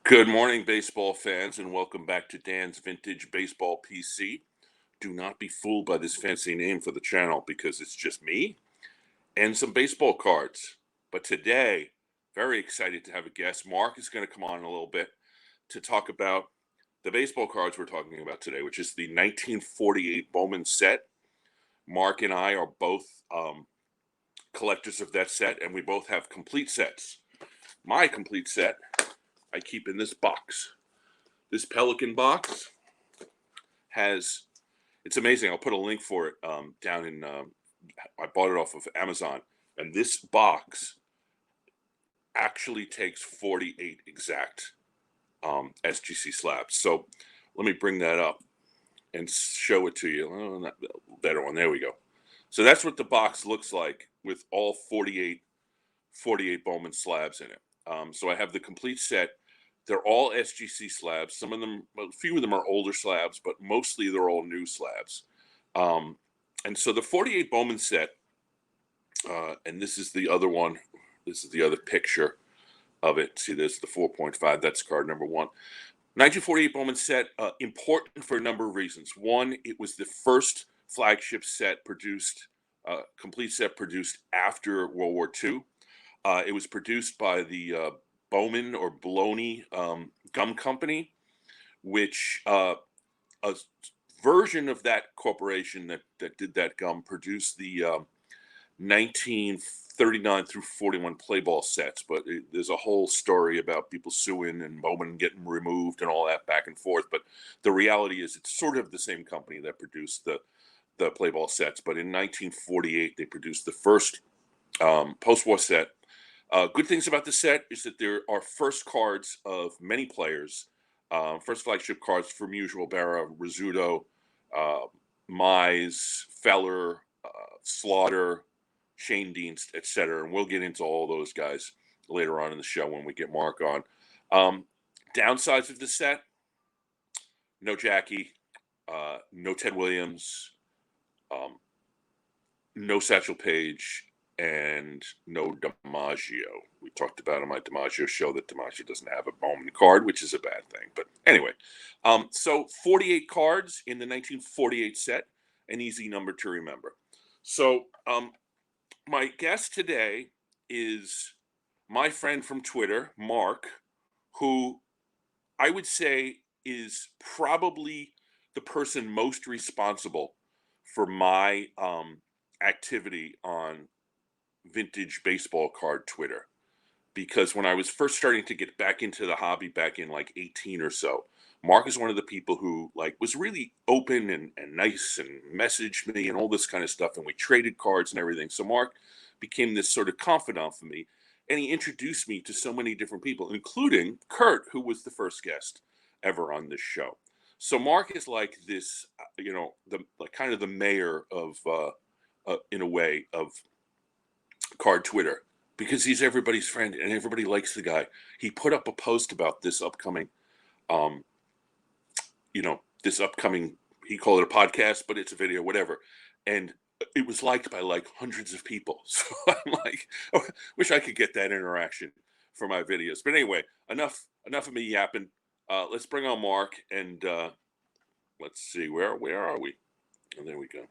Good morning, baseball fans, and welcome back to Dan's Vintage Baseball PC. Do not be fooled by this fancy name for the channel because it's just me and some baseball cards. But today, very excited to have a guest. Mark is going to come on in a little bit to talk about the baseball cards we're talking about today, which is the 1948 Bowman set. Mark and I are both collectors of that set, and we both have complete sets. My complete set I keep in this box. This Pelican box it's amazing. I'll put a link for it down in, I bought it off of Amazon. And this box actually takes 48 exact SGC slabs. So let me bring that up and show it to you. Oh, not better one. There we go. So that's what the box looks like with all 48 Bowman slabs in it. So I have the complete set. They're all SGC slabs. Some of them, a few of them are older slabs, but mostly they're all new slabs. And so the 48 Bowman set, and this is the other one. This is the other picture of it. See, there's the 4.5. That's card number one. 1948 Bowman set, important for a number of reasons. One, it was the first flagship set produced, complete set produced after World War II. It was produced by the Bowman or Bologna Gum Company, which a version of that corporation that did that gum produced the 1939 through 41 play ball sets. But there's a whole story about people suing and Bowman getting removed and all that back and forth. But the reality is it's sort of the same company that produced the play ball sets. But in 1948, they produced the first post-war set. Good things about the set is that there are first cards of many players, first flagship cards from Musial, Berra, Rizzuto, Mize, Feller, Slaughter, Shane Dean, etc. And we'll get into all those guys later on in the show when we get Mark on. Downsides of the set, no Jackie, no Ted Williams, no Satchel Paige, and no DiMaggio. We talked about on my DiMaggio show that DiMaggio doesn't have a Bowman card, which is a bad thing. But anyway, so 48 cards in the 1948 set, an easy number to remember. So my guest today is my friend from Twitter, Mark, who I would say is probably the person most responsible for my activity on vintage baseball card Twitter, because when I was first starting to get back into the hobby back in like 18 or so, Mark is one of the people who like was really open and nice and messaged me and all this kind of stuff, and we traded cards and everything. So Mark became this sort of confidant for me, and he introduced me to so many different people, including Kurt, who was the first guest ever on this show. So Mark is like this, the like kind of the mayor of in a way of card Twitter, because he's everybody's friend and everybody likes the guy. He put up a post about this upcoming, he called it a podcast, but it's a video, whatever. And it was liked by like hundreds of people. So I'm like, oh, wish I could get that interaction for my videos. But anyway, enough of me yapping. Let's bring on Mark and let's see, where are we? And there we go.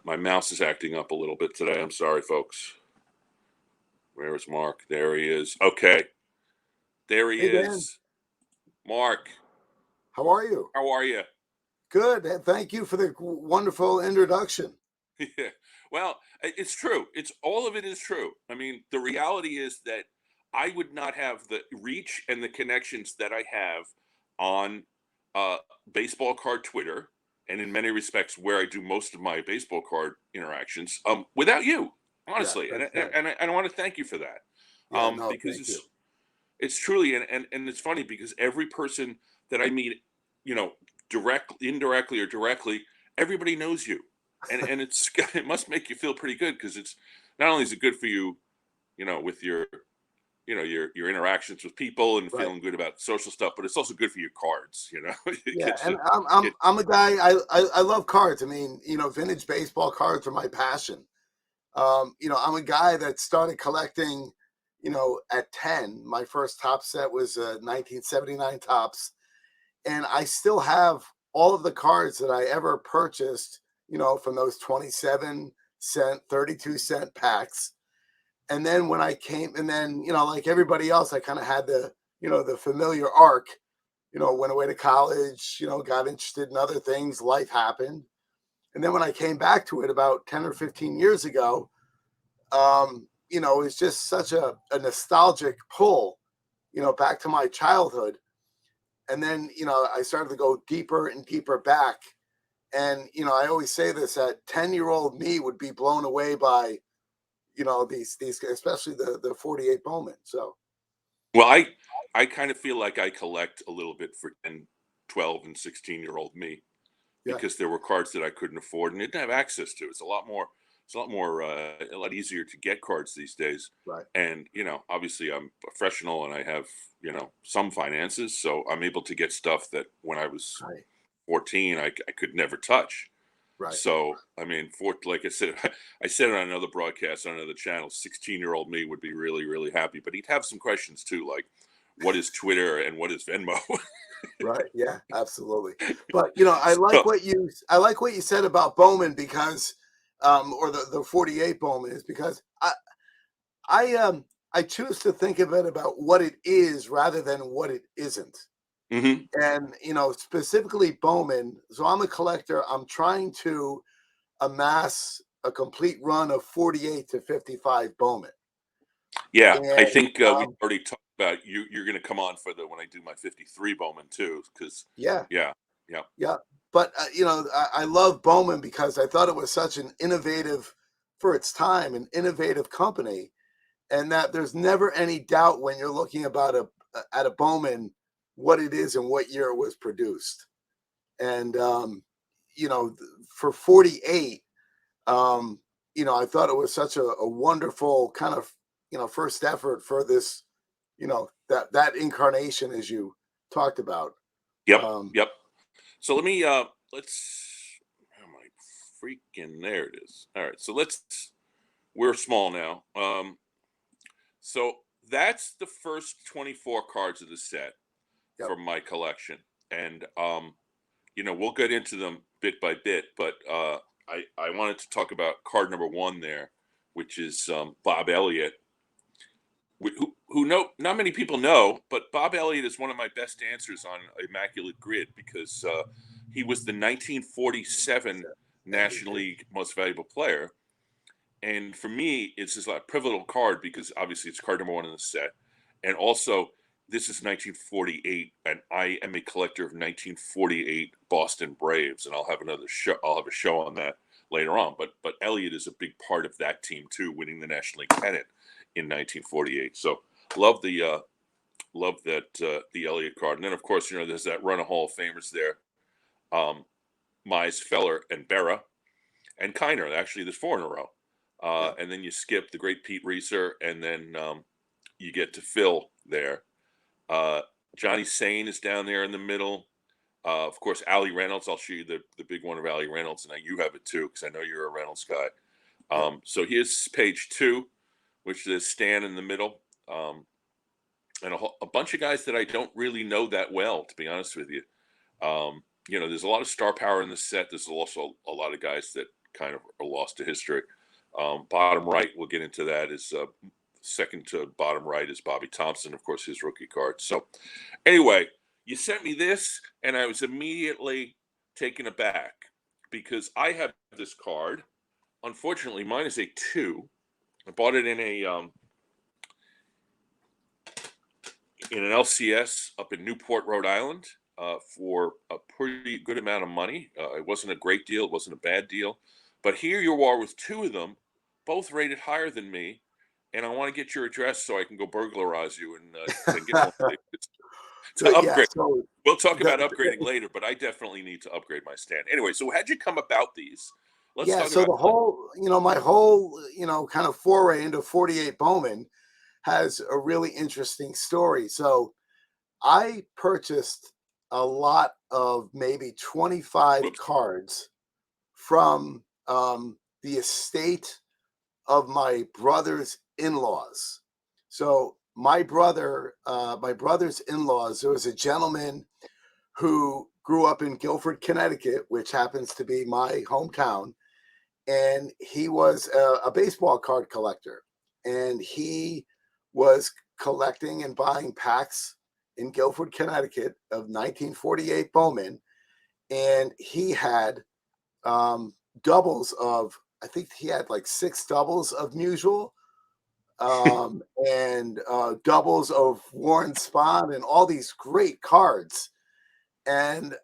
My mouse is acting up a little bit today. I'm sorry, folks. Where is Mark? There he is. Okay. There he is. Dan. Mark. How are you? How are you? Good. Thank you for the wonderful introduction. Yeah. Well, it's true. All of it is true. I mean, the reality is that I would not have the reach and the connections that I have on baseball card Twitter, and in many respects where I do most of my baseball card interactions, without you, honestly. Yeah, and I want to thank you for that. Yeah, because it's truly, and it's funny because every person that I meet, indirectly or directly, everybody knows you. And it must make you feel pretty good, because it's not only is it good for you, with your interactions with people and feeling good about social stuff, but it's also good for your cards, Yeah, and I'm a guy, I love cards. I mean, vintage baseball cards are my passion. I'm a guy that started collecting, at 10, my first top set was 1979 tops, and I still have all of the cards that I ever purchased, from those 27 cent, 32 cent packs. And then when I came, and then, like everybody else, I kind of had the familiar arc, went away to college, got interested in other things, life happened. And then when I came back to it about 10 or 15 years ago, it's just such a nostalgic pull, back to my childhood. And then, I started to go deeper and deeper back. And, I always say this, that 10-year-old me would be blown away by, these, especially the 48 Bowman. So, Well, I kind of feel like I collect a little bit for 10, 12, and 16-year-old me yeah, because there were cards that I couldn't afford and didn't have access to. It's a lot easier to get cards these days. right, And, obviously I'm professional and I have, some finances, so I'm able to get stuff that when I was right, 14, I could never touch. right. So, I mean, like I said, I said it on another broadcast on another channel, 16-year-old me would be really, really happy, but he'd have some questions too, like what is Twitter and what is Venmo? Right. Yeah, absolutely. But So, I like what you said about Bowman because or the 48 Bowman is because I choose to think of it about what it is rather than what it isn't. mhm. And specifically Bowman. So I'm a collector. I'm trying to amass a complete run of 48 to 55 Bowman. Yeah, I And think we already talked about you're going to come on for the when I do my 53 Bowman too, because yeah, yeah, yeah, yeah. But I love Bowman because I thought it was such an innovative, for its time, an innovative company, and that there's never any doubt when you're looking about at a Bowman what it is and what year it was produced. And you know, for 48, I thought it was such a wonderful kind of first effort for this, that incarnation as you talked about. yep, Um, yep. So let's. Oh my freaking! There it is. All right, so let's. We're small now. So that's the first 24 cards of the set yep, from my collection, and we'll get into them bit by bit. But I wanted to talk about card number one there, which is Bob Elliott, who not many people know, but Bob Elliott is one of my best answers on Immaculate Grid because he was the 1947 National MVP. League Most Valuable Player. And for me, it's just a pivotal card because obviously it's card number one in the set. And also, this is 1948, and I am a collector of 1948 Boston Braves, and I'll have another show. I'll have a show on that later on. But Elliott is a big part of that team too, winning the National League pennant in 1948. So love that the Elliott card. And then of course, there's that run of Hall of Famers there, Mize, Feller, and Berra, and Kiner. Actually, there's four in a row. Yeah, And then you skip the great Pete Reeser, and then you get to Phil there. Uh, Johnny Sane is down there in the middle. Of course, Allie Reynolds. I'll show you the big one of Allie Reynolds, and you have it too because I know you're a Reynolds guy. yep, So here's page two, which is Stan in the middle, and a bunch of guys that I don't really know that well, to be honest with you. There's a lot of star power in the set. There's also a lot of guys that kind of are lost to history. Bottom right, we'll get into that. Is second to bottom right is Bobby Thompson, of course, his rookie card. So, anyway, you sent me this, and I was immediately taken aback because I have this card. Unfortunately, mine is a 2. I bought it in an LCS up in Newport, Rhode Island, for a pretty good amount of money. It wasn't a great deal. It wasn't a bad deal. But here you are with 2 of them, both rated higher than me. And I want to get your address so I can go burglarize you and get one so to yeah, upgrade. so We'll talk about the upgrading later, but I definitely need to upgrade my stand. Anyway, so how'd you come about these? Let's yeah, talk so about the whole, my whole, kind of foray into 48 Bowman has a really interesting story. So I purchased a lot of maybe 25 whoops. cards from the estate of my brother's in-laws. So my brother's in-laws, there was a gentleman who grew up in Guilford, Connecticut, which happens to be my hometown, and he was a baseball card collector, and he was collecting and buying packs in Guilford, Connecticut of 1948 Bowman, and he had um, doubles of, I think he had like six doubles of Musial, and doubles of Warren Spahn and all these great cards. And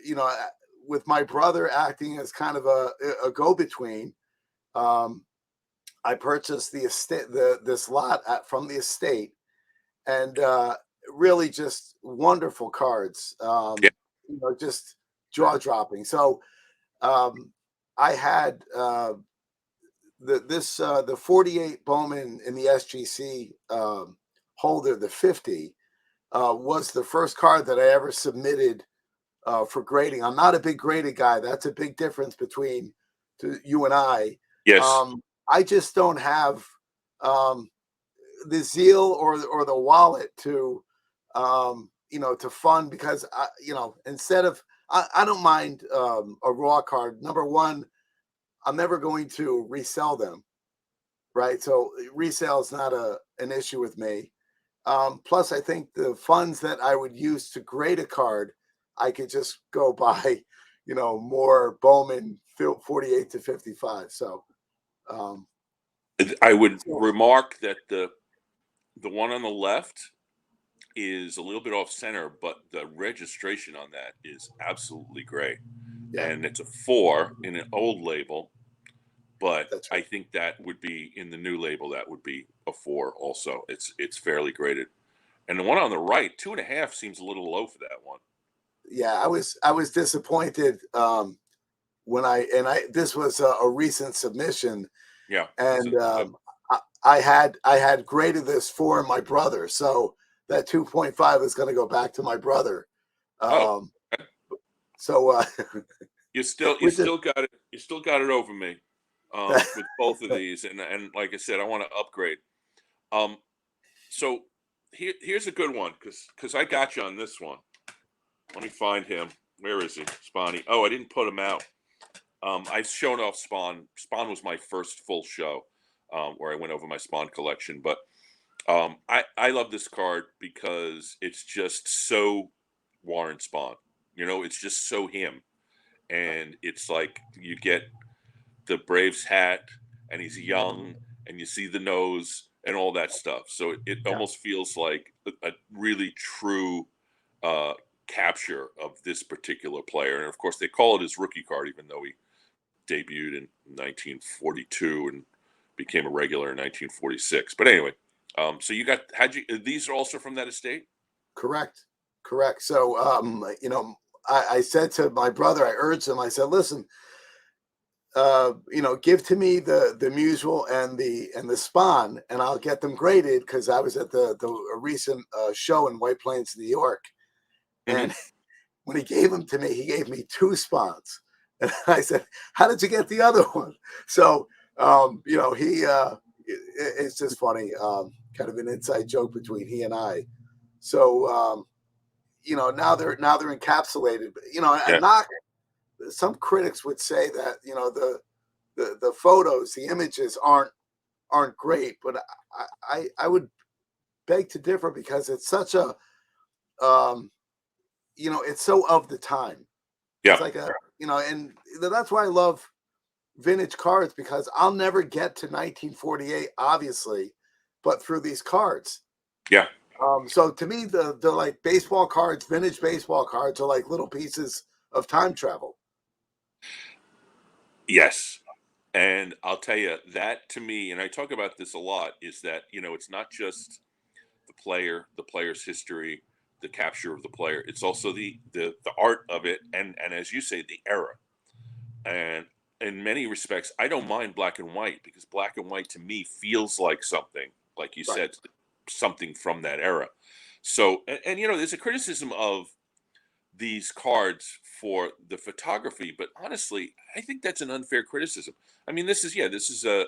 you know, with my brother acting as kind of a go-between, um, I purchased the estate, this lot from the estate, and really just wonderful cards. Yeah. You know, just jaw dropping. So um, I had the 48 Bowman in the SGC holder, the 50, was the first card that I ever submitted for grading. I'm not a big graded guy. That's a big difference between you and I. Yes. Um, I just don't have um, the zeal or the wallet to you know, to fund, because you know, instead of I don't mind a raw card. Number one, I'm never going to resell them, right? So resale is not an issue with me. Plus, I think the funds that I would use to grade a card, I could just go buy, you know, more Bowman 48 to 55. So, um, I would so remark that the one on the left is a little bit off center, but the registration on that is absolutely great. yeah, And it's a 4 in an old label, but that's I right. think that would be in the new label. That would be a 4 also. It's fairly graded. And the one on the right, 2.5 seems a little low for that one. Yeah, I was disappointed when I this was a recent submission, Yeah. and Uh, I had graded this for my brother, so that 2.5 is going to go back to my brother. oh, Um, so you we're just still got it. You still got it over me with both of these. And like I said, I want to upgrade. Um, so here's a good one because I got you on this one. Let me find him. Where is he? Spawny. Oh, I didn't put him out. I've shown off Spawn. Spawn was my first full show where I went over my Spawn collection. But I love this card because it's just so Warren Spawn. You know, it's just so him. And it's like you get the Braves hat and he's young and you see the nose and all that stuff. So it yeah, almost feels like a really true uh, capture of this particular player. And of course, they call it his rookie card, even though he debuted in 1942 and became a regular in 1946. But anyway, so you got had you these are also from that estate? correct, correct. So you know, I said to my brother, I urged him. I said, listen, you know, give to me the Musial and the Spawn, and I'll get them graded, because I was at the recent show in White Plains, New York, Hmm. and when he gave them to me, he gave me two Spawns, and I said, "How did you get the other one?" So you know, it's just funny, kind of an inside joke between he and I. So you know, now they're encapsulated. You know, Yeah, not some critics would say that, you know, the photos, the images aren't great, but I would beg to differ, because it's such a um, you know, it's so of the time. It's yeah, like a, you know, and that's why I love vintage cards, because I'll never get to 1948, obviously, but through these cards. yeah. So to me, the like baseball cards, vintage baseball cards, are like little pieces of time travel. Yes. And I'll tell you that to me, and I talk about this a lot, is that it's not just the player's history, the capture of the player. It's also the art of it, and as you say, the era. And in many respects, I don't mind black and white because black and white to me feels like something, like you Right. said, something from that era. So, and there's a criticism of these cards for the photography, but honestly, I think that's an unfair criticism. I mean, this is a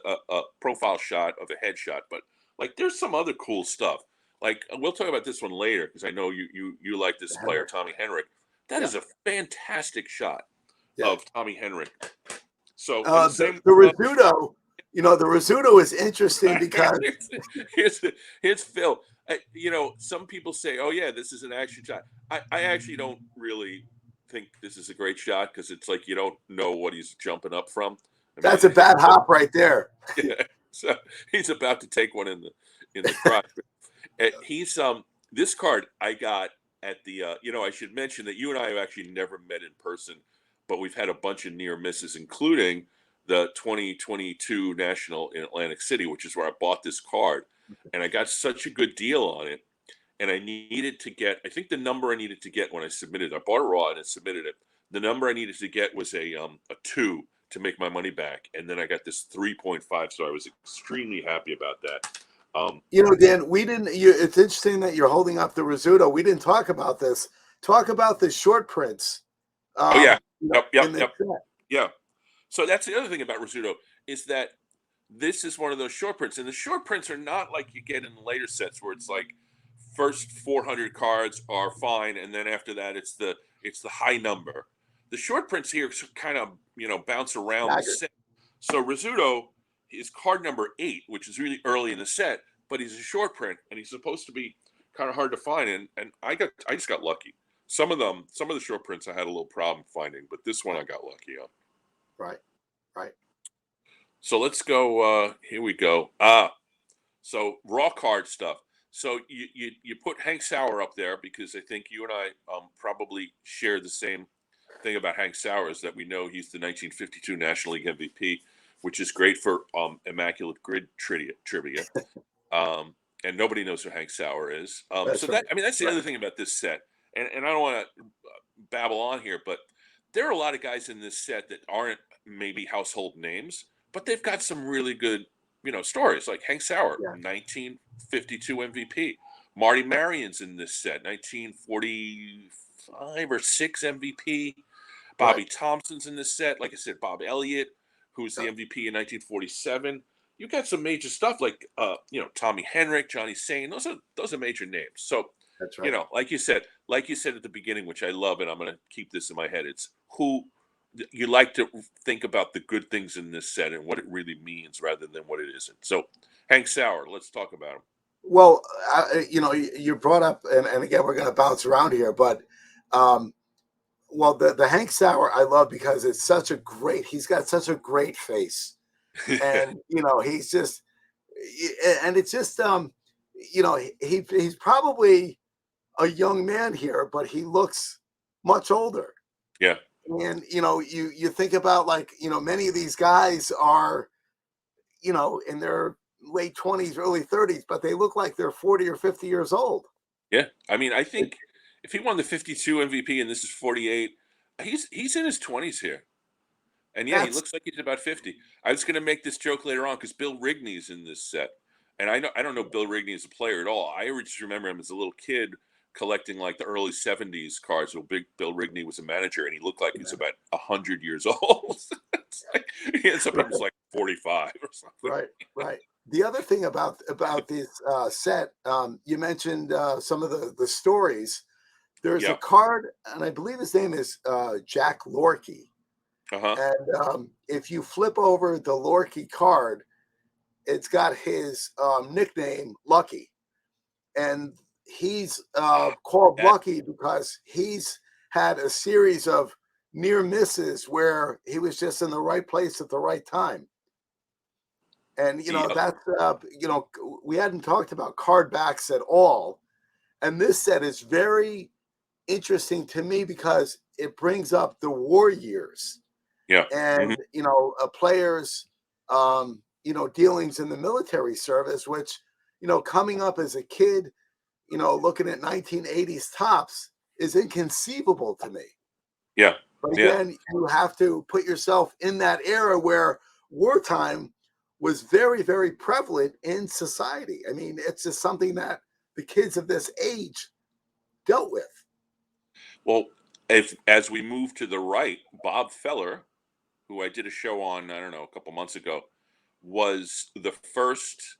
profile shot of a headshot, but Like there's some other cool stuff. Like we'll talk about this one later because I know you like this player Henrik. Tommy Henrik. That Yeah, is a fantastic shot yeah. of Tommy Henrik. So and the The same. the Rizzuto, the Rizzuto is interesting because here's, here's here's Phil. Some people say, "Oh yeah, this is an action shot." I actually don't really think this is a great shot because it's like you don't know what he's jumping up from. I mean, that's a bad hop right there. yeah, so he's about to take one in the crotch. He's this card I got at the I should mention that you and I have actually never met in person, but we've had a bunch of near misses, including the 2022 National in Atlantic City, which is where I bought this card, and I got such a good deal on it. And I think the number I needed to get when I submitted, I bought it raw and I submitted it. The number I needed to get was a 2 to make my money back, and then I got this 3.5, so I was extremely happy about that. Dan, we didn't. It's interesting that you're holding up the Rizzuto. We didn't talk about this. Talk about the short prints. Oh yeah, yep, In yep, the yep, set. yeah. So that's the other thing about Rizzuto is that this is one of those short prints, and the short prints are not like you get in later sets where it's like first 400 cards are fine, and then after that it's the high number. The short prints here kind of bounce around the Dagger. set. So Rizzuto is card number 8, which is really early in the set, but he's a short print, and he's supposed to be kind of hard to find. And I just got lucky. Some of the short prints I had a little problem finding, but this one I got lucky on. Right, right. So let's go. Here we go. So raw card stuff. So you put Hank Sauer up there because I think you and I probably share the same thing about Hank Sauer is that we know he's the 1952 National League MVP, which is great for immaculate grid trivia. And nobody knows who Hank Sauer is. That's So right. that's the Right. other thing about this set. And I don't want to babble on here, but there are a lot of guys in this set that aren't maybe household names, but they've got some really good, stories like Hank Sauer, Yeah. 1952 MVP. Marty Marion's in this set, 1945 or 6 MVP. Bobby Right. Thompson's in this set. Like I said, Bob Elliott, who's the Yeah, MVP in 1947. You got some major stuff like Tommy Henrik, Johnny Sane. Those are major names. So that's right. like you said at the beginning, which I love, and I'm going to keep this in my head. It's who you like to think about the good things in this set and what it really means rather than what it isn't. So Hank Sauer, let's talk about him. Well, you brought up, and again, we're going to bounce around here, but well, the Hank Sauer I love because he's got such a great face, and he's just, and it's just, he's probably a young man here, but he looks much older. Yeah, And you think about, like, many of these guys are, in their late 20s, early 30s, but they look like they're 40 or 50 years old. yeah. I mean, I think if he won the 52 MVP and this is 48, he's in his 20s here. And yeah, he That's looks like he's about 50. I was going to make this joke later on because Bill Rigney's in this set. And I don't know Bill Rigney as a player at all. I just remember him as a little kid collecting like the early 70s cards. So big Bill Rigney was a manager and he looked like he's about 100 years old. It's like, he ends up right, like 45 or something. right, right. The other thing about this set, you mentioned some of the stories. There's a Yeah. card, and I believe his name is Jack Lorkey. Uh-huh. And if you flip over the Lorkey card, it's got his nickname Lucky, and he's called That, Lucky because he's had a series of near misses where he was just in the right place at the right time. And the, that's we hadn't talked about card backs at all, and this set is very interesting to me because it brings up the war years yeah. Hmm. and a player's dealings in the military service, which coming up as a kid, looking at 1980s tops is inconceivable to me. Yeah. But Yeah. again, you have to put yourself in that era where wartime was very, very prevalent in society. I mean, it's just something that the kids of this age dealt with. Well, as we move to the right, Bob Feller, who I did a show on, I don't know, a couple months ago, was the first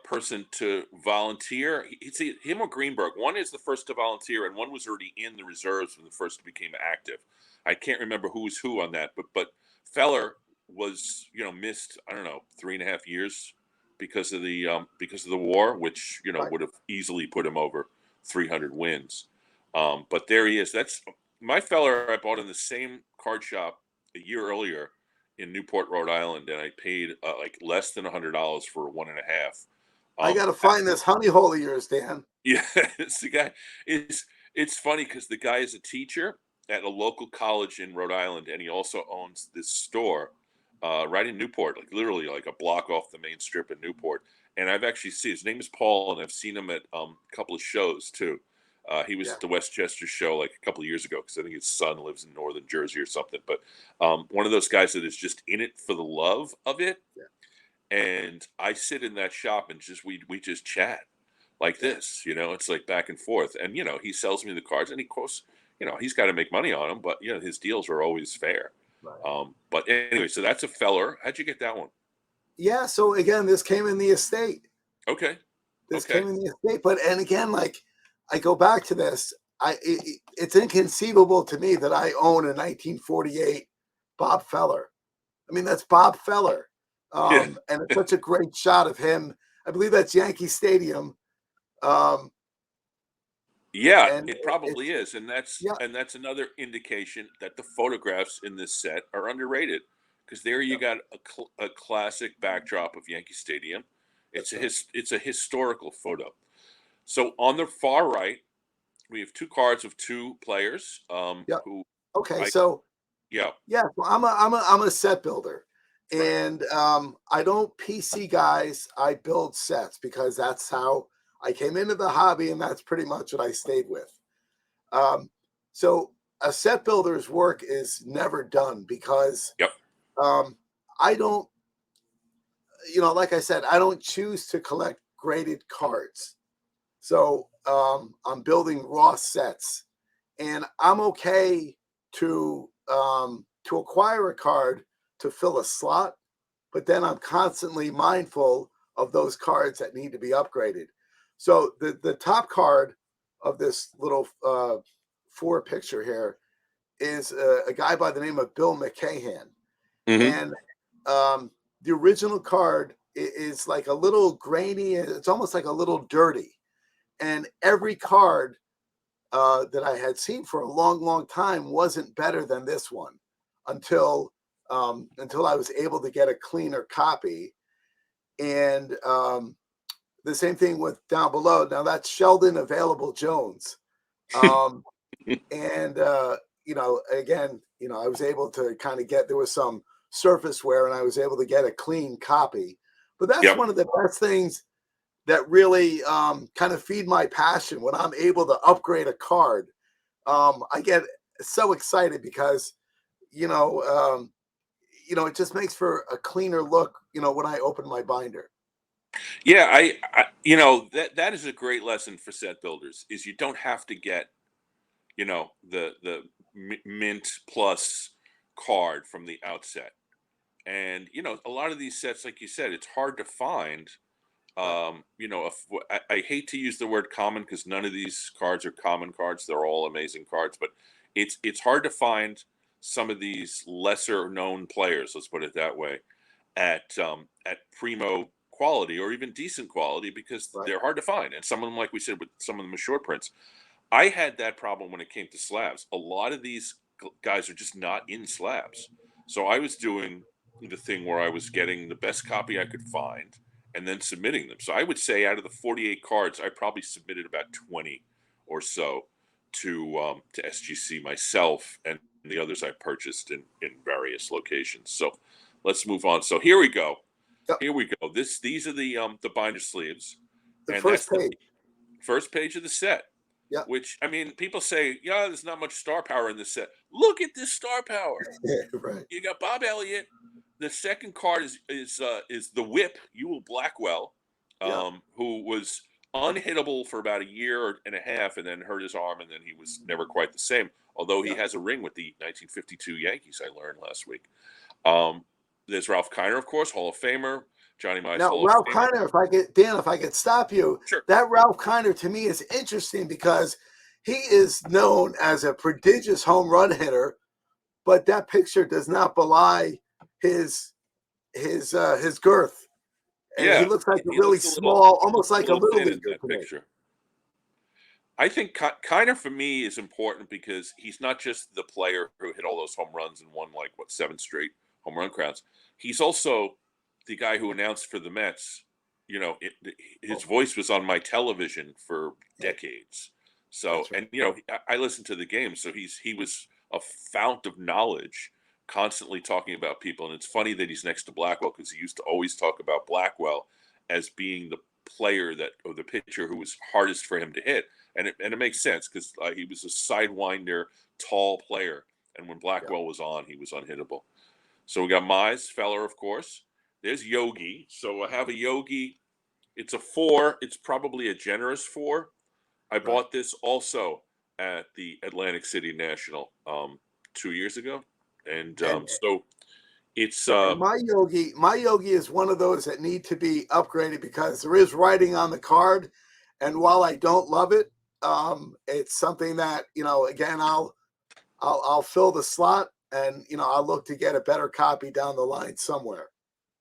person to volunteer. It's him or Greenberg. One is the first to volunteer, and one was already in the reserves when the first became active. I can't remember who was who on that, but Feller was missed. I don't know 3.5 years because of the war, which Right. would have easily put him over 300 wins. But there he is. That's my Feller. I bought in the same card shop a year earlier in Newport, Rhode Island, and I paid like less than $100 for 1.5. I Um, got to find this honey hole of yours, Dan. yeah, it's the guy. It's funny because the guy is a teacher at a local college in Rhode Island, and he also owns this store right in Newport, like literally like a block off the main strip in Newport. And I've actually seen his name is Paul, and I've seen him at a couple of shows too. He was Yeah. at the Westchester show like a couple of years ago because I think his son lives in northern Jersey or something. But one of those guys that is just in it for the love of it. Yeah. And I sit in that shop and we just chat like Yeah. this, it's like back and forth. And he sells me the cards, and of course, he's got to make money on them, but his deals are always fair. Right. But anyway, so that's a Feller. How'd you get that one? Yeah. So again, this came in the estate. Okay. This Okay. came in the estate. But and again, like I go back to this. It's inconceivable to me that I own a 1948 Bob Feller. I mean, that's Bob Feller. Yeah. And it's such a great shot of him. I believe that's Yankee Stadium. Um, Yeah, and it it's probably is. And yeah, that's another indication that the photographs in this set are underrated because there you yeah, got a classic backdrop of Yankee Stadium. that's right. It's a historical photo. So on the far right, we have two cards of two players Yeah. who Okay. I So yeah, yeah, well, I'm a set builder, right. and I don't PC guys. I build sets because that's how I came into the hobby, and that's pretty much what I stayed with. Um, so a set builder's work is never done because Yep. um, I don't, like I said, I don't choose to collect graded cards. So I'm building raw sets, and I'm okay to acquire a card to fill a slot, but then I'm constantly mindful of those cards that need to be upgraded. So the top card of this little four picture here is a guy by the name of Bill McCahan, Hmm. and the original card is like a little grainy. It's almost like a little dirty, and every card that I had seen for a long, long time wasn't better than this one until until I was able to get a cleaner copy. And the same thing with down below. Now that's Sheldon Available Jones, um, and again, I was able to kind of get there was some surface wear, and I was able to get a clean copy. But that's Yep. one of the best things that really kind of feed my passion when I'm able to upgrade a card. I get so excited because you know, um, it just makes for a cleaner look. When I open my binder. Yeah, that is a great lesson for set builders is you don't have to get the mint plus card from the outset. And a lot of these sets, like you said, it's hard to find. Right, I hate to use the word common because none of these cards are common cards. They're all amazing cards, but it's hard to find some of these lesser known players. Let's put it that way at primo quality or even decent quality because right, they're hard to find. And some of them, like we said, with some of them are short prints. I had that problem when it came to slabs. A lot of these guys are just not in slabs. So I was doing the thing where I was getting the best copy I could find and then submitting them. So I would say out of the 48 cards, I probably submitted about 20 or so to SGC myself and the others I purchased in various locations. So let's move on. So here we go. yep. Here we go. These are the binder sleeves, The and that's first the page. first page of the set. Yep. Which I mean, people say, yeah, there's not much star power in this set. Look at this star power. Yeah, right. You got Bob Elliott. The second card is the Whip, Ewell Blackwell, Yep. who was unhittable for about a year and a half, and then hurt his arm, and then he was never quite the same. Although he Yep. has a ring with the 1952 Yankees, I learned last week. Um, there's Ralph Kiner, of course, Hall of Famer. Johnny Mize Now, Hall of Ralph Famer. Kiner, if I could stop you, Sure. that Ralph Kiner to me is interesting because he is known as a prodigious home run hitter, but that picture does not belie his his girth, and he Yeah, looks like a he really looks a little small, almost a like a little little thin in leaguer that to me. picture. I think Kiner for me is important because he's not just the player who hit all those home runs and won like what 7 straight home run crowns. He's also the guy who announced for the Mets. You know, his Oh, voice was on my television for yeah, decades. So, that's right. and you know, I listened to the game, so he was a fount of knowledge, constantly talking about people. And it's funny that he's next to Blackwell because he used to always talk about Blackwell as being the player that or the pitcher who was hardest for him to hit, and it makes sense because he was a sidewinder, tall player, and when Yeah, Blackwell was on, he was unhittable. So we got Mize, Feller, of course. There's Yogi. So I have a Yogi. It's a 4. It's probably a generous 4. I right. bought this also at the Atlantic City National 2 years ago, and And so it's and my yogi is one of those that need to be upgraded because there is writing on the card, and while I don't love it, it's something that again I'll fill the slot, and I'll look to get a better copy down the line somewhere.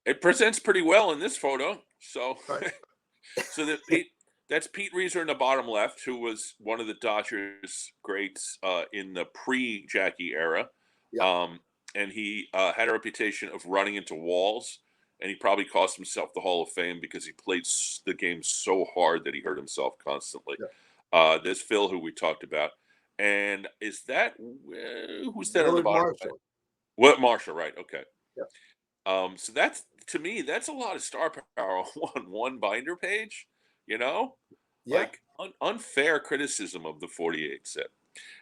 it presents pretty well in this photo. So Right. So that's Pete Reiser in the bottom left, who was one of the Dodgers greats in the pre-Jackie era, Yeah. um, and he had a reputation of running into walls, and he probably cost himself the Hall of Fame because he played the game so hard that he hurt himself constantly. Yeah. There's Phil, who we talked about, and is that who's that on the Willard bottom right? Marshall. What Marshall? Right? Okay. Yeah. So that's to me, that's a lot of star power on one binder page. You know, Yeah. like unfair criticism of the 48 set.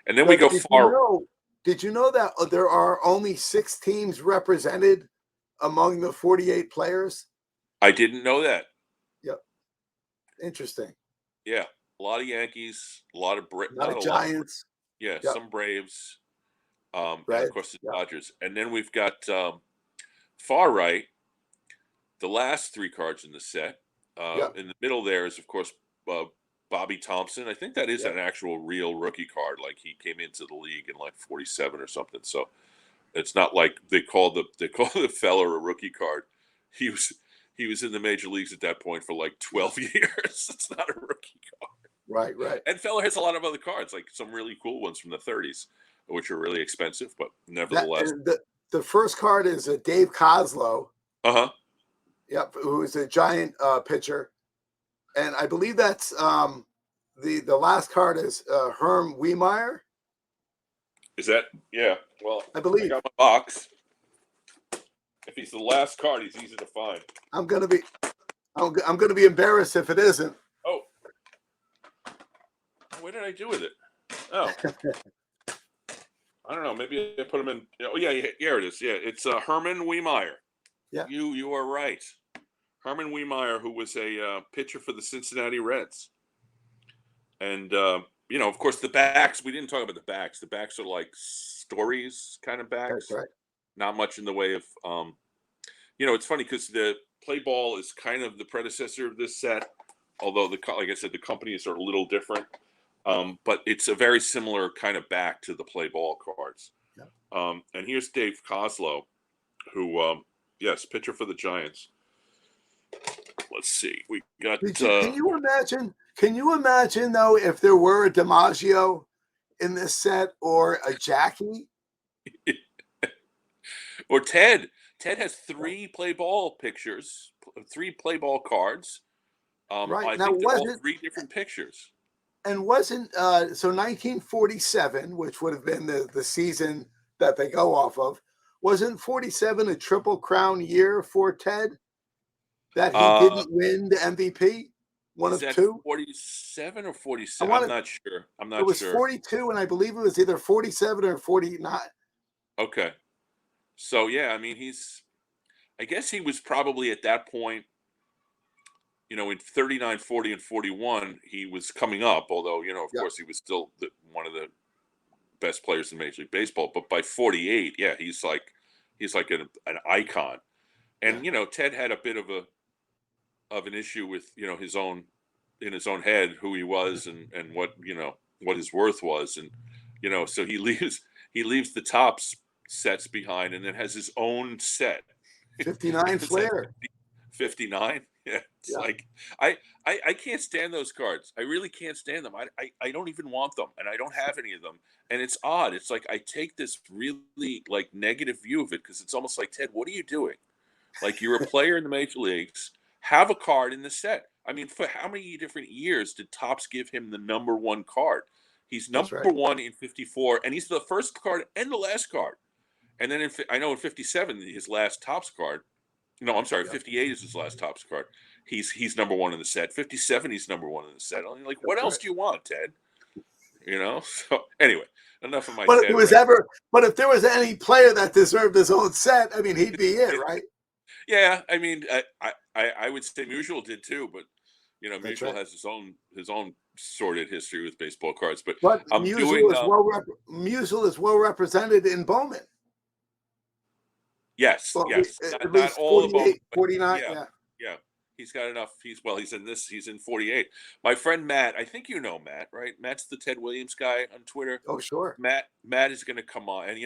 And then we Now, go far. did you know that there are only 6 teams represented among the 48 players? I didn't know that. Yep. Interesting. Yeah, a lot of Yankees, a lot of Not a not a lot. Giants. Yeah, Yep. some Braves, and of Right. course the Yep. Dodgers. And then we've got far right, the last 3 cards in the set. Yep. In the middle there is of course uh, Bobby Thompson. I think that is Yep. an actual real rookie card. Like he came into the league in like 47 or something. So it's not like they call the fella a rookie card. He was he was in the major leagues at that point for like 12 years. It's not a rookie card. Right. Right. And Feller has a lot of other cards, like some really cool ones from the 30s, which are really expensive, but That nevertheless. and the first card is a Dave Coslow. Uh-huh. Yep, who is a giant pitcher, and I believe that's the last card is Herm Wiemeyer. Is that yeah. Well, I I believe. got my box. If he's the last card, he's easy to find. I'm gonna be I'm gonna be embarrassed if it isn't. Oh. What did I do with it? Oh. I don't know. Maybe I put him in. Oh yeah, here it is. Yeah, it's Herman Wiemeyer. Yeah. You are right. Herman Wiemeyer, who was a pitcher for the Cincinnati Reds, and of course, the backs. We didn't talk about the backs. The backs are like stories kind of That's backs. right. Not much in the way of. It's funny because the play ball is kind of the predecessor of this set, although like I said, the companies are a little different. But it's a very similar kind of back to the play ball cards. Yeah. And here's Dave Coslow, who, yes, pitcher for the Giants. Let's see. We got. Can you imagine? Can you imagine though if there were a DiMaggio in this set or a Jackie? Or Ted. Ted has 3 play ball pictures, 3 play ball cards. Right I now, think they're all wasn't 3 different pictures. and wasn't so 1947, which would have been the season that they go off of, wasn't 47 a triple crown year for Ted that he Uh, didn't win the MVP? One is of that two. 47 or I 47? I'm wanted not sure. I'm it not was sure. 42, and I believe it was either 47 or 49. Okay. So yeah, I mean I guess he was probably at that point, in 39, 40, and 41, he was coming up, although, of Yeah, course he was still one of the best players in Major League Baseball. But by 48, yeah, he's like an icon. yeah, And, Ted had a bit of a of an issue with his own in his own head who he was and what what his worth was, and so he leaves the tops sets behind and then has his own set. 59 It's at Flair. 59. Yeah, it's Yeah, like I can't stand those cards. I really can't stand them. I don't even want them, and I don't have any of them. And it's odd. It's like I take this really like negative view of it because it's almost like, Ted, what are you doing? Like, you're a player in the major leagues. Have a card in the set. I mean, for how many different years did Topps give him the number one card? He's that's number right. one in 54, and he's the first card and the last card. And then I know in 57, his last Topps card. No, I'm sorry, Yeah, 58 is his last Topps card. He's number one in the set. 57, he's number one in the set. I'm like, what that's else right. do you want, Ted? So anyway, enough of my But if Ted there was rant. ever, but if there was any player that deserved his own set, I mean, he'd be it, right? Yeah, I mean, I would say Musial did too, but That's Musial right. has his own sordid history with baseball cards. But But I'm doing Musial is well represented in Bowman. yes, Well, yes, at not least all the Bowman, 48, but 49. yeah, Yeah. yeah, he's got enough. He's in this. He's in 48. My friend Matt, I think you know Matt, right? Matt's the Ted Williams guy on Twitter. Oh, sure. Matt is going to come on, and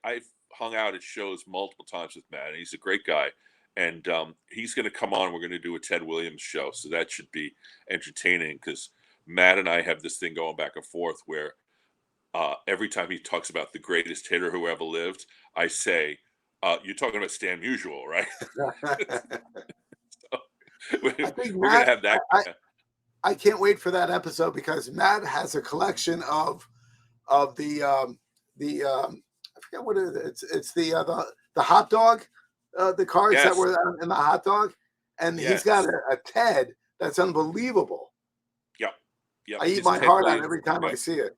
I've hung out at shows multiple times with Matt, and he's a great guy. And he's going to come on. We're going to do a Ted Williams show, so that should be entertaining because Matt and I have this thing going back and forth where every time he talks about the greatest hitter who ever lived, I say, "You're talking about Stan Musial, right?" So I think we're going to Matt. have that. I can't wait for that episode because Matt has a collection of I forget what it is. It's the hot dog, the cards that Yes, were in the hot dog, and he's got yes, a Ted that's unbelievable. yep, yep. I eat His my Ted heart out Williams every time I guy. see it.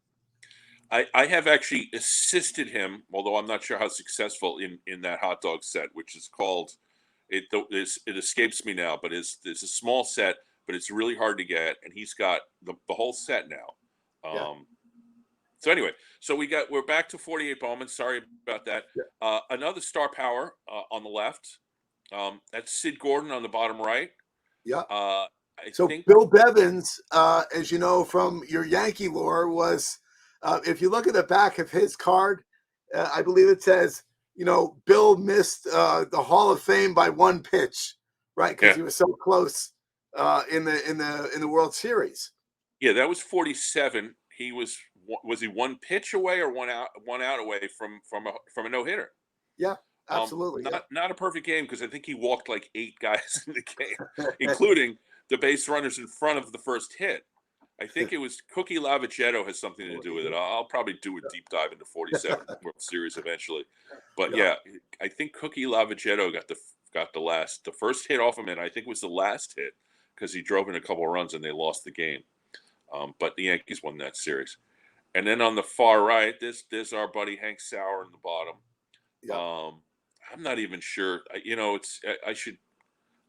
I have actually assisted him, although I'm not sure how successful in that hot dog set, which is called it escapes me now, but it's a small set, but it's really hard to get, and he's got the whole set now. Yeah, So anyway, we're back to 48 Bowman. Sorry about that. yeah, Another star power on the left. That's Sid Gordon on the bottom right. yeah. I So think Bill Bevins, as you know from your Yankee lore, was if you look at the back of his card, I believe it says, Bill missed the Hall of Fame by one pitch, right? Because yeah, he was so close in the World Series. yeah, that was 47. Was he one pitch away or one out away from a no hitter? Yeah, absolutely. Yeah, Not a perfect game because I think he walked like 8 guys in the game, including the base runners in front of the first hit. I think it was Cookie Lavagetto has something to do with it. I'll probably do a deep dive into 47 World Series eventually, but yeah, yeah, I think Cookie Lavagetto got the first hit off him, and I think it was the last hit because he drove in a couple of runs and they lost the game. But the Yankees won that series. And then on the far right, there's our buddy Hank Sauer in the bottom. yeah. Um, I'm not even sure. It's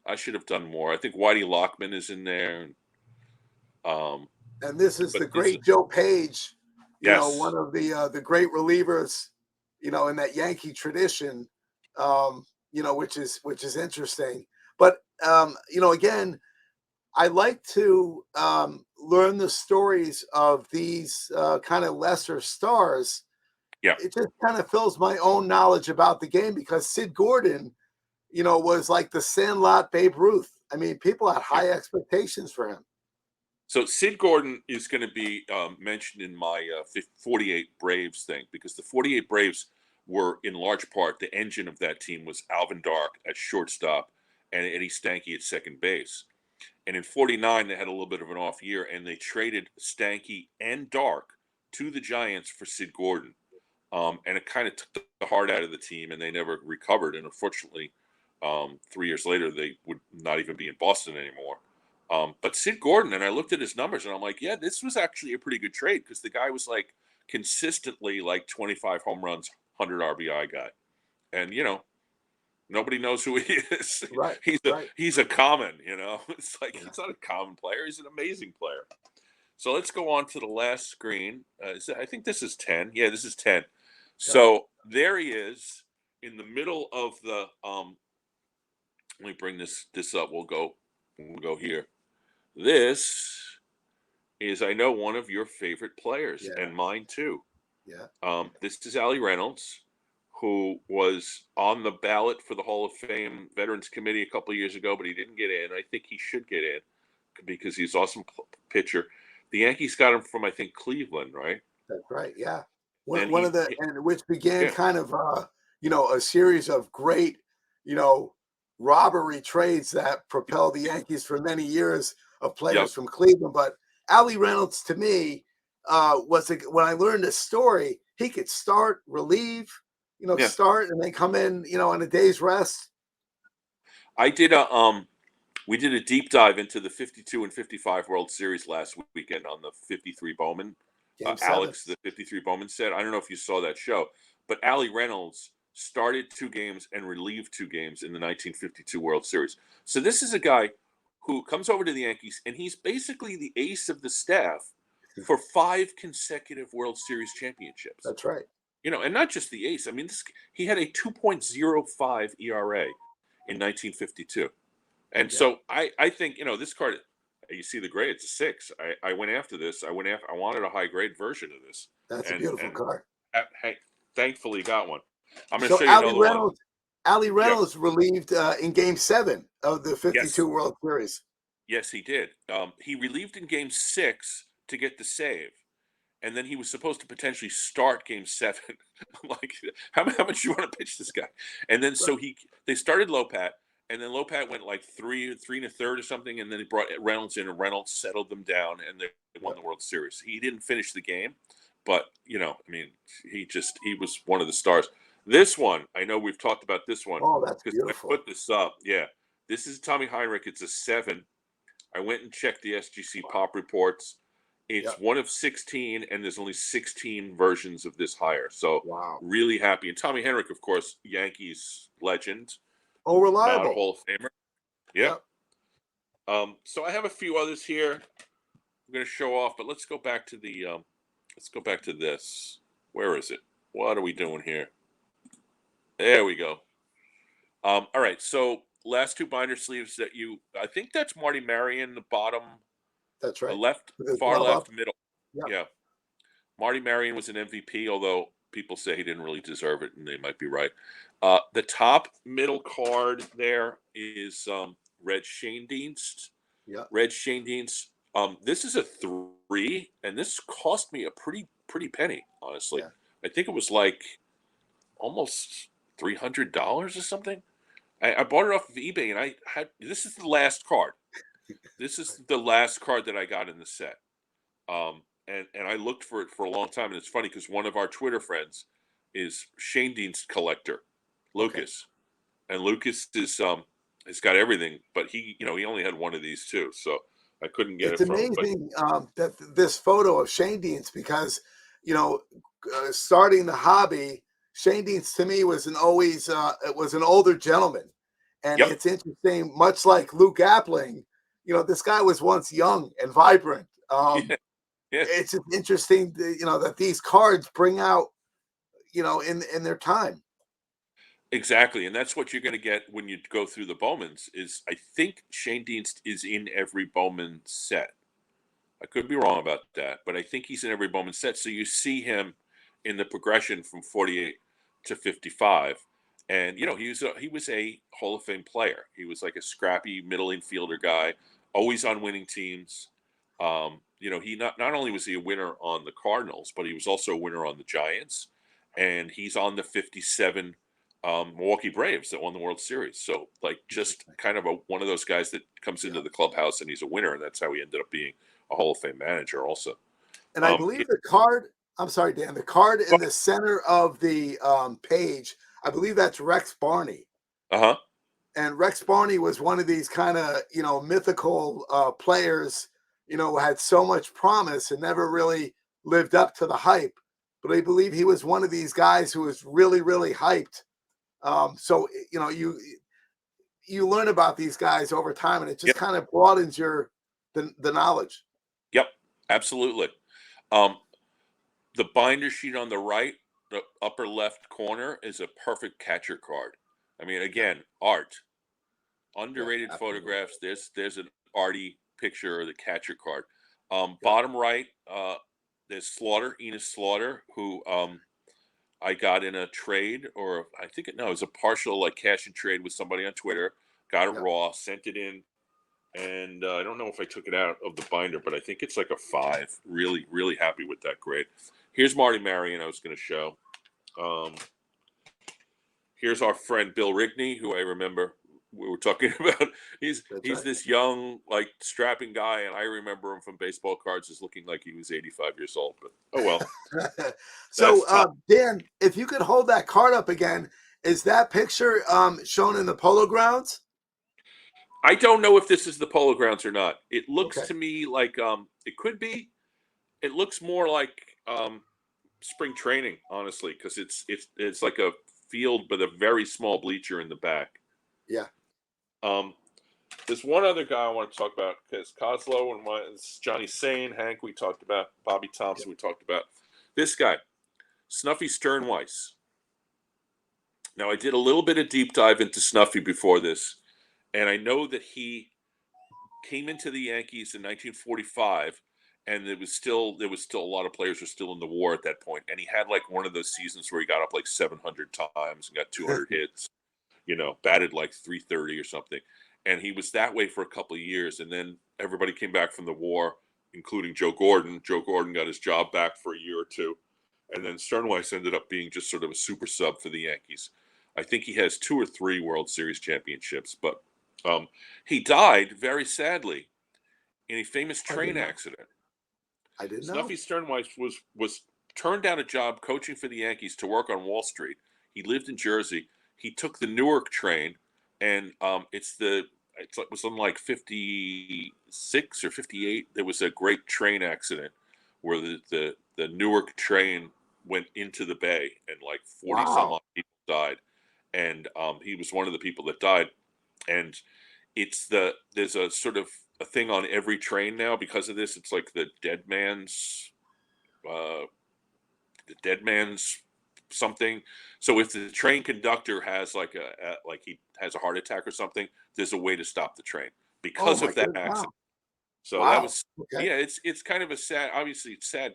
I should have done more. I think Whitey Lockman is in there. Um, And this is but the it's great Joe Page, yes, one of the great relievers, in that Yankee tradition, which is interesting. But again, I like to learn the stories of these kind of lesser stars. yeah, It just kind of fills my own knowledge about the game because Sid Gordon, was like the Sandlot Babe Ruth. I mean, people had yeah. high expectations for him. So Sid Gordon is going to be mentioned in my 48 Braves thing because the 48 Braves were in large part the engine of that team was Alvin Dark at shortstop and Eddie Stanky at second base. And in 49, they had a little bit of an off year, and they traded Stanky and Dark to the Giants for Sid Gordon. And it kind of took the heart out of the team, and they never recovered. And unfortunately, 3 years later, they would not even be in Boston anymore. But Sid Gordon, and I looked at his numbers, and I'm like, yeah, this was actually a pretty good trade because the guy was like consistently like 25 home runs, 100 RBI guy. And, nobody knows who he is. Right, he's a right. he's a common, It's like he's not a common player. He's an amazing player. So let's go on to the last screen. I think this is 10. Yeah, this is 10. Yeah, So there he is in the middle of the. Let me bring this up. We'll go We'll go here. This is, I know, one of your favorite players, Yeah, and mine too. yeah, This is Allie Reynolds, who was on the ballot for the Hall of Fame Veterans Committee a couple of years ago, but he didn't get in. I think he should get in because he's an awesome pitcher. The Yankees got him from, I think, Cleveland, right? that's right. Yeah, And one of the, and which began yeah, kind of a series of great you know robbery trades that propelled the Yankees for many years of yep, players from Cleveland. But Ali Reynolds to me when I learned this story, he could start, relieve, yeah. start and then come in, on a day's rest. I did a we did a deep dive into the 52 and 55 World Series last weekend on the 53 Bowman. Game 7. Alex, the 53 Bowman said, I don't know if you saw that show, but Allie Reynolds started 2 games and relieved 2 games in the 1952 World Series. So this is a guy who comes over to the Yankees, and he's basically the ace of the staff for 5 consecutive World Series championships. That's right. And not just the ace. I mean, he had a 2.05 ERA in 1952. And Yeah, so I think, this card, you see the grade, it's a 6. I went after this. I wanted a high grade version of this. that's a And beautiful card. hey, thankfully got one. I'm going to So show you another one. Ali Yeah. Reynolds relieved in Game 7 of the Yes. 52 World Series. Yes, he did. He relieved in game 6 to get the save. And then he was supposed to potentially start game 7. I'm like, how much do you want to pitch this guy? And then Right. so they started Lopat, and then Lopat went like three and a third or something, and then he brought Reynolds in, and Reynolds settled them down, and they won Yeah. the World Series. He didn't finish the game, but I mean, he was one of the stars. This one, I know we've talked about this one Oh, that's because I beautiful. put this up. Yeah, this is Tommy Heinrich. It's a 7. I went and checked the SGC pop reports. Yeah. It's one of 16, and there's only 16 versions of this hire. So Wow. really happy. And Tommy Henrik, of course, Yankees legend, Oh, not a reliable. Hall of Famer. Yep. Yep. So I have a few others here I'm going to show off, but let's go back to this. Where is it? What are we doing here? There we go. All right. So last 2 binder sleeves I think that's Marty Marion, the bottom, That's right. left, With his far glove up. left, middle. Yep. Yeah. Marty Marion was an MVP, although people say he didn't really deserve it, and they might be right. The top middle card there is Red Schoendienst. Yep. Red Schoendienst. This is a 3, and this cost me a pretty penny, honestly. Yeah. I think it was like almost $300 or something. I bought it off of eBay, and this is the last card. This is the last card that I got in the set. And I looked for it for a long time, and it's funny because one of our Twitter friends is Schoendienst collector, Okay. Lucas, and Lucas is has got everything, but he only had one of these too, so I couldn't get It's it from him. But amazing that this photo of Shane Deans, because, starting the hobby, Shane Deans to me was it was an older gentleman. And yep, it's interesting, much like Luke Appling, this guy was once young and vibrant. yeah, yeah, It's just interesting, that these cards bring out, in their time. exactly, and that's what you're going to get when you go through the Bowmans. Is I think Schoendienst is in every Bowman set. I could be wrong about that, but I think he's in every Bowman set. So you see him in the progression from 48 to 55. And he was a Hall of Fame player. He was like a scrappy middle infielder guy, always on winning teams. He not only was he a winner on the Cardinals, but he was also a winner on the Giants, and he's on the 57 Milwaukee Braves that won the World Series. So like just kind of one of those guys that comes into Yeah. the clubhouse and he's a winner, and that's how he ended up being a Hall of Fame manager also. And I believe the card, I'm sorry, Dan, the card in the center of the page, I believe that's Rex Barney. Uh-huh. And Rex Barney was one of these kind of, mythical players, had so much promise and never really lived up to the hype. But I believe he was one of these guys who was really, really hyped. So, you learn about these guys over time, and it just Yep. kind of broadens the knowledge. Yep. Absolutely. Um, the binder sheet on the right, the upper left corner, is a perfect catcher card. I mean, again, art. Yeah, Underrated absolutely. photographs. There's an arty picture of the catcher card. Yeah, Bottom right, there's Slaughter, Enos Slaughter, who I got in a trade, or I think no, it was a partial like cash and trade with somebody on Twitter. Got it yeah. raw, sent it in, and I don't know if I took it out of the binder, but I think it's like a 5. Really, really happy with that grade. Here's Marty Marion. I was going to show. Um, Here's our friend Bill Rigney, who I remember we were talking about. That's He's right. this young, like strapping guy, and I remember him from baseball cards as looking like he was 85 years old. But oh well, So, that's Tom. Dan, if you could hold that card up again, is that picture shown in the Polo Grounds? I don't know if this is the Polo Grounds or not. It looks Okay. to me like it could be. It looks more like spring training, honestly, because it's like a field with a very small bleacher in the back. Yeah. Um, there's one other guy I want to talk about because Coslow and Johnny Sane, Hank, we talked about, Bobby Yeah. Thompson, we talked about. This guy, Snuffy Sternweiss. Now, I did a little bit of deep dive into Snuffy before this, and I know that he came into the Yankees in 1945, and there was still a lot of players were still in the war at that point, and he had like one of those seasons where he got up like 700 times and got 200 hits, batted like 330 or something. And he was that way for a couple of years. And then everybody came back from the war, including Joe Gordon. Joe Gordon got his job back for a year or two. And then Sternweiss ended up being just sort of a super sub for the Yankees. I think he has 2 or 3 World Series championships, but he died very sadly in a famous I didn't train know. accident. I didn't Snuffy know. Sternweiss was turned down a job coaching for the Yankees to work on Wall Street. He lived in Jersey. He took the Newark train, and it was on like 56 or 58. There was a great train accident where the Newark train went into the bay, and like 40 some Wow. odd people died, and he was one of the people that died. And there's a sort of a thing on every train now because of this. It's like uh, the dead man's something. So if the train conductor has like he has a heart attack or something, there's a way to stop the train Oh because my of that good. accident. Wow. So that Wow. was Okay. yeah. It's kind of a sad. Obviously, it's sad.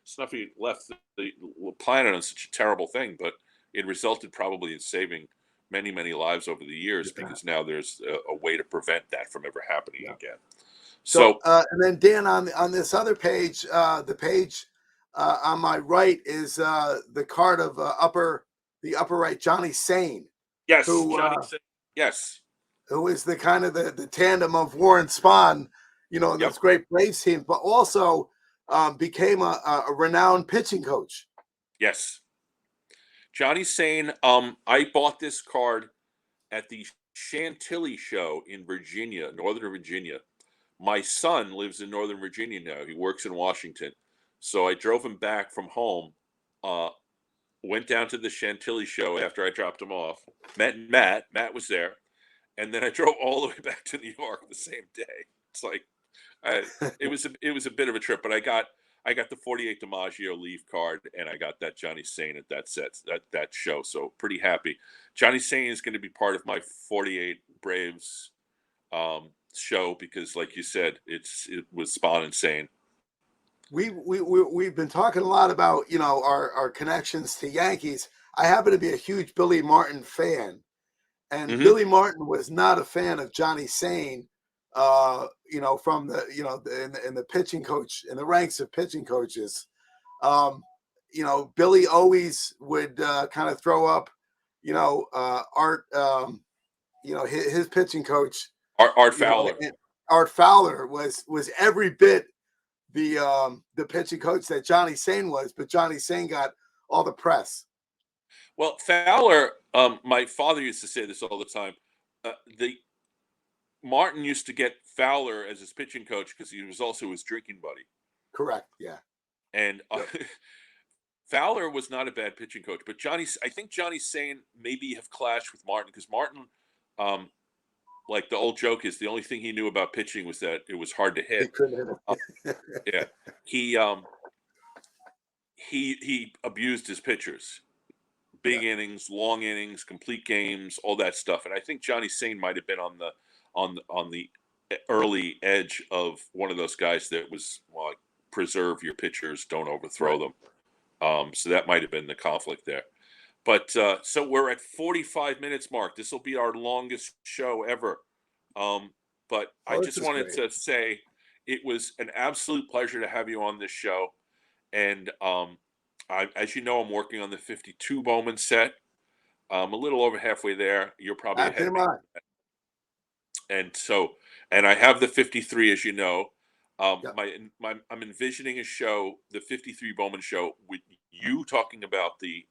Snuffy left the planet on such a terrible thing, but it resulted probably in saving many lives over the years Yeah. because now there's a way to prevent that from ever happening Yeah. again. So, So and then Dan, on this other page, the page on my right is the card of the upper right, Johnny Sane, yes, who Johnny uh, said yes. who is the kind of the tandem of Warren Spahn, in Yep. those great Braves teams, but also became a renowned pitching coach. Yes. Johnny Sane, I bought this card at the Chantilly show in Virginia, Northern Virginia. My son lives in Northern Virginia now. He works in Washington. So I drove him back from home, uh, went down to the Chantilly show after I dropped him off, met Matt. Matt was there. And then I drove all the way back to New York the same day. It's like I, it was a bit of a trip, but I got the 48 DiMaggio leaf card, and I got that Johnny Sane at that show. So pretty happy. Johnny Sane is going to be part of my 48 Braves show because, like you said, it was Spawn and Sane. We've been talking a lot about our connections to Yankees. I happen to be a huge Billy Martin fan, and Hmm. Billy Martin was not a fan of Johnny Sane. From the in the pitching coach in the ranks of pitching coaches. Um, Billy always would kind of throw up, Art. His pitching coach. Art You know, Fowler. and Art Fowler was every bit the pitching coach that Johnny Sane was, but Johnny Sane got all the press. Well, Fowler. My father used to say this all the time. The Martin used to get Fowler as his pitching coach because he was also his drinking buddy. Correct. Yeah. And Yep. Fowler was not a bad pitching coach, but I think Johnny Sane maybe have clashed with Martin because Martin, um, like the old joke is, the only thing he knew about pitching was that it was hard to He hit. couldn't Uh, hit yeah, it. he he abused his pitchers big innings, long innings, complete games, all that stuff. And I think Johnny Sane might have been on the early edge of one of those guys that was, well, like, preserve your pitchers, don't overthrow Right. them. So that might have been the conflict there. But so we're at 45 minutes, Mark. This will be our longest show ever. But I Oh, this just is wanted great. to say it was an absolute pleasure to have you on this show. And as you know, I'm working on the 52 Bowman set. I'm a little over halfway there. You're probably Back ahead in of me. mind. And so, and I have the 53, as you know. Yep. I'm envisioning a show, the 53 Bowman show, with you talking about the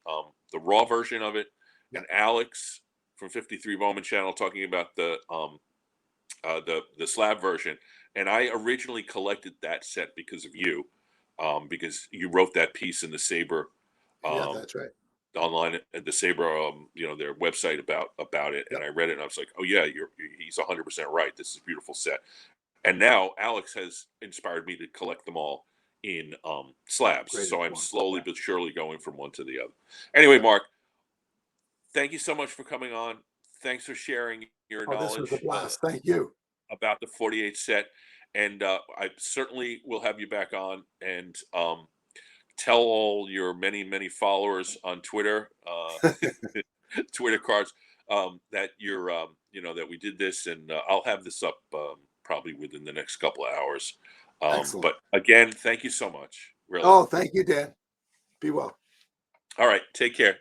raw version of it, and Yep. Alex from 53 Bowman channel talking about the slab version. And I originally collected that set because of you, because you wrote that piece in the Saber, Yeah, um, that's right. online at the Saber, their website about it, and Yep. I read it and I was like, oh yeah, he's 100% right. This is a beautiful set. And now Alex has inspired me to collect them all in slabs. Graded So I'm form. slowly Yeah. but surely going from one to the other. Anyway, Yep. Mark, thank you so much for coming on. Thanks for sharing your Oh, this was a knowledge blast. Thank you. about the 48 set. And I certainly will have you back on and tell all your many, many followers on Twitter, Twitter cards, that that we did this. And I'll have this up probably within the next couple of hours. Excellent. But again, thank you so much. Really. Oh, thank you, Dan. Be well. All right. Take care.